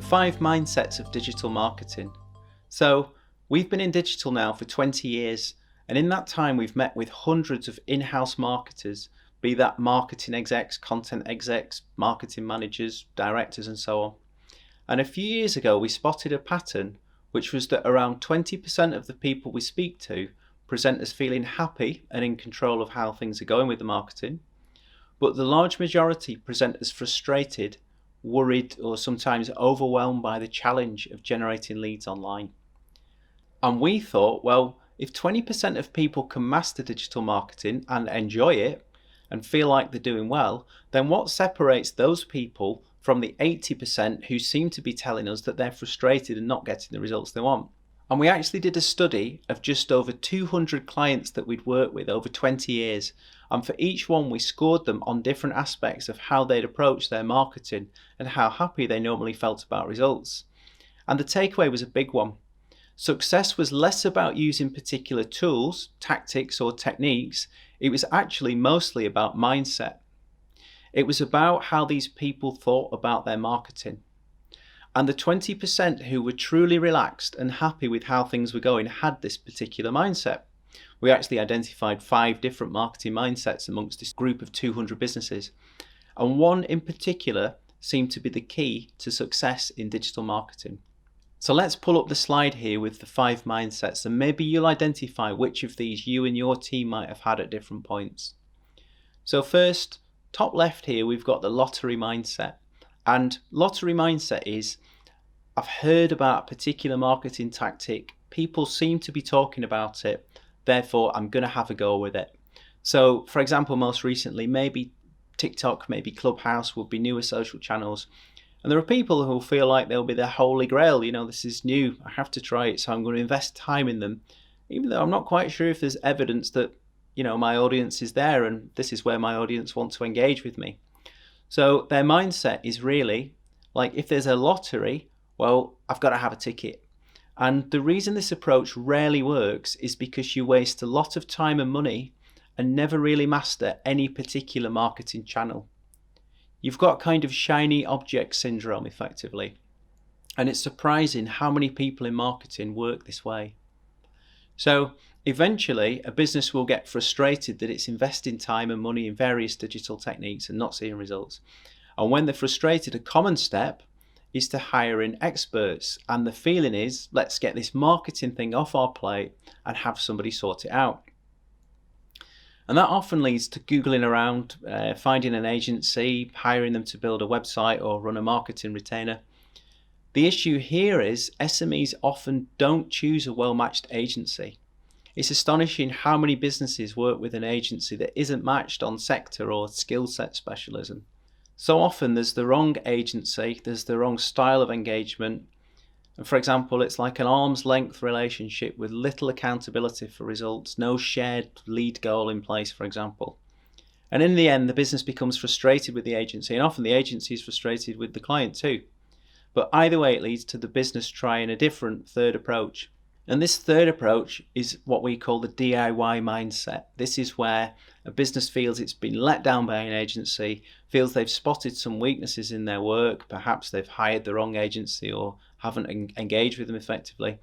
5 mindsets of digital marketing. So we've been in digital now for 20 years, and in that time we've met with hundreds of in-house marketers, be that marketing execs, content execs, marketing managers, directors and so on. And a few years ago we spotted a pattern, which was that around 20% of the people we speak to present as feeling happy and in control of how things are going with the marketing, but the large majority present as frustrated, worried or sometimes overwhelmed by the challenge of generating leads online. And we thought, well, if 20% of people can master digital marketing and enjoy it and feel like they're doing well, then what separates those people from the 80% who seem to be telling us that they're frustrated and not getting the results they want? And we actually did a study of just over 200 clients that we'd worked with over 20 years. And for each one, we scored them on different aspects of how they'd approach their marketing and how happy they normally felt about results. And the takeaway was a big one. Success was less about using particular tools, tactics, or techniques. It was actually mostly about mindset. It was about how these people thought about their marketing. And the 20% who were truly relaxed and happy with how things were going had this particular mindset. We actually identified 5 different marketing mindsets amongst this group of 200 businesses. And one in particular seemed to be the key to success in digital marketing. So let's pull up the slide here with the 5 mindsets, and maybe you'll identify which of these you and your team might have had at different points. So first, top left here, we've got the lottery mindset. And lottery mindset is, I've heard about a particular marketing tactic, people seem to be talking about it, therefore I'm going to have a go with it. So for example, most recently, maybe TikTok, maybe Clubhouse would be newer social channels. And there are people who feel like they'll be the holy grail, this is new, I have to try it, so I'm going to invest time in them, even though I'm not quite sure if there's evidence that, my audience is there and this is where my audience want to engage with me. So their mindset is really like, if there's a lottery, well, I've got to have a ticket. And the reason this approach rarely works is because you waste a lot of time and money and never really master any particular marketing channel. You've got kind of shiny object syndrome effectively. And it's surprising how many people in marketing work this way. So eventually a business will get frustrated that it's investing time and money in various digital techniques and not seeing results. And when they're frustrated, a common step is to hire in experts. And the feeling is, let's get this marketing thing off our plate and have somebody sort it out. And that often leads to Googling around, finding an agency, hiring them to build a website or run a marketing retainer. The issue here is SMEs often don't choose a well-matched agency. It's astonishing how many businesses work with an agency that isn't matched on sector or skill set specialism. So often there's the wrong agency, there's the wrong style of engagement. And for example, it's like an arm's length relationship with little accountability for results, no shared lead goal in place, for example. And in the end, the business becomes frustrated with the agency, and often the agency is frustrated with the client too. But either way, it leads to the business trying a different third approach. And this third approach is what we call the DIY mindset. This is where a business feels it's been let down by an agency, feels they've spotted some weaknesses in their work, perhaps they've hired the wrong agency or haven't engaged with them effectively.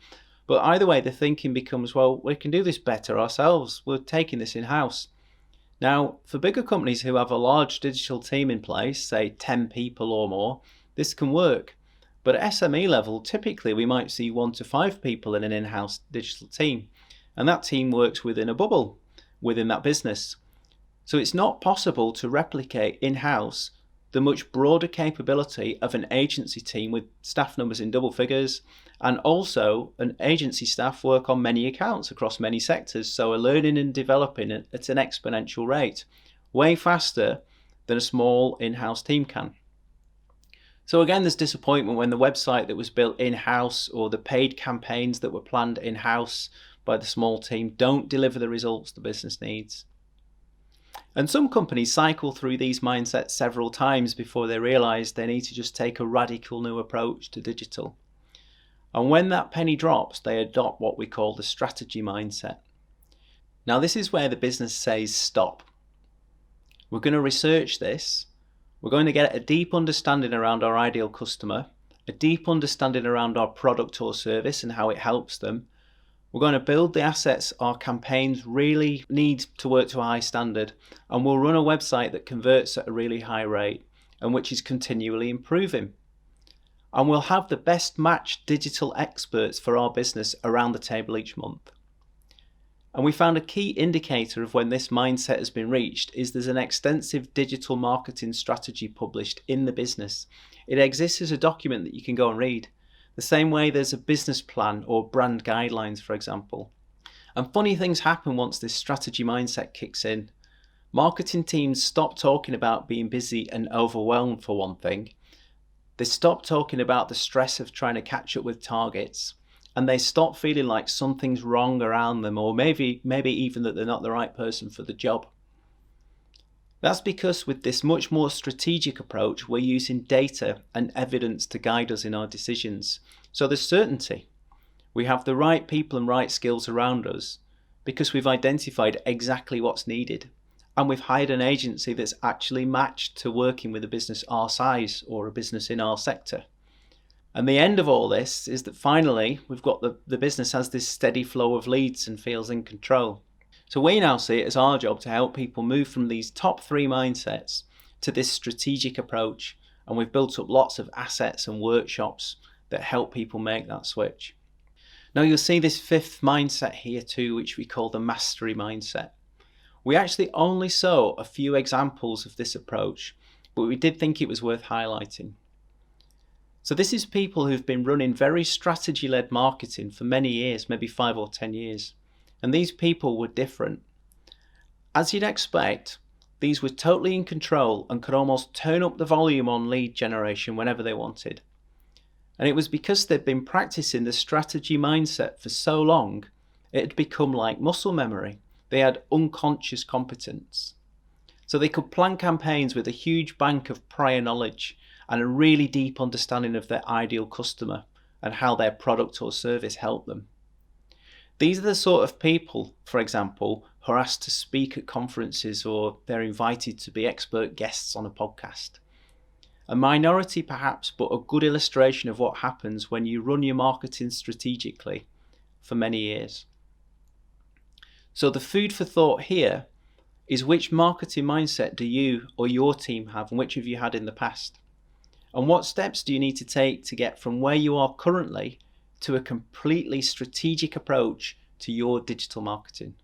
But either way, the thinking becomes, well, we can do this better ourselves. We're taking this in-house. Now, for bigger companies who have a large digital team in place, say 10 people or more, this can work. But at SME level, typically we might see 1 to 5 people in an in-house digital team. And that team works within a bubble within that business. So it's not possible to replicate in-house the much broader capability of an agency team with staff numbers in double figures, and also an agency staff work on many accounts across many sectors, so are learning and developing at an exponential rate, way faster than a small in-house team can. So again, there's disappointment when the website that was built in-house or the paid campaigns that were planned in-house by the small team don't deliver the results the business needs. And some companies cycle through these mindsets several times before they realize they need to just take a radical new approach to digital. And when that penny drops, they adopt what we call the strategy mindset. Now, this is where the business says stop. We're going to research this. We're going to get a deep understanding around our ideal customer a deep understanding around our product or service and how it helps them. We're going to build the assets our campaigns really need to work to a high standard, and we'll run a website that converts at a really high rate and which is continually improving. And we'll have the best matched digital experts for our business around the table each month. And we found a key indicator of when this mindset has been reached is there's an extensive digital marketing strategy published in the business. It exists as a document that you can go and read. The same way there's a business plan or brand guidelines, for example. And funny things happen once this strategy mindset kicks in. Marketing teams stop talking about being busy and overwhelmed, for one thing. They stop talking about the stress of trying to catch up with targets. And they stop feeling like something's wrong around them, or maybe even that they're not the right person for the job. That's because with this much more strategic approach, we're using data and evidence to guide us in our decisions. So there's certainty. We have the right people and right skills around us because we've identified exactly what's needed. And we've hired an agency that's actually matched to working with a business our size or a business in our sector. And the end of all this is that finally we've got the business has this steady flow of leads and feels in control. So we now see it as our job to help people move from these top 3 mindsets to this strategic approach. And we've built up lots of assets and workshops that help people make that switch. Now you'll see this 5th mindset here too, which we call the mastery mindset. We actually only saw a few examples of this approach, but we did think it was worth highlighting. So this is people who've been running very strategy-led marketing for many years, maybe 5 or 10 years. And these people were different. As you'd expect, these were totally in control and could almost turn up the volume on lead generation whenever they wanted. And it was because they'd been practicing the strategy mindset for so long, it had become like muscle memory. They had unconscious competence. So they could plan campaigns with a huge bank of prior knowledge and a really deep understanding of their ideal customer and how their product or service helped them. These are the sort of people, for example, who are asked to speak at conferences or they're invited to be expert guests on a podcast. A minority perhaps, but a good illustration of what happens when you run your marketing strategically for many years. So the food for thought here is which marketing mindset do you or your team have and which have you had in the past? And what steps do you need to take to get from where you are currently to a completely strategic approach to your digital marketing?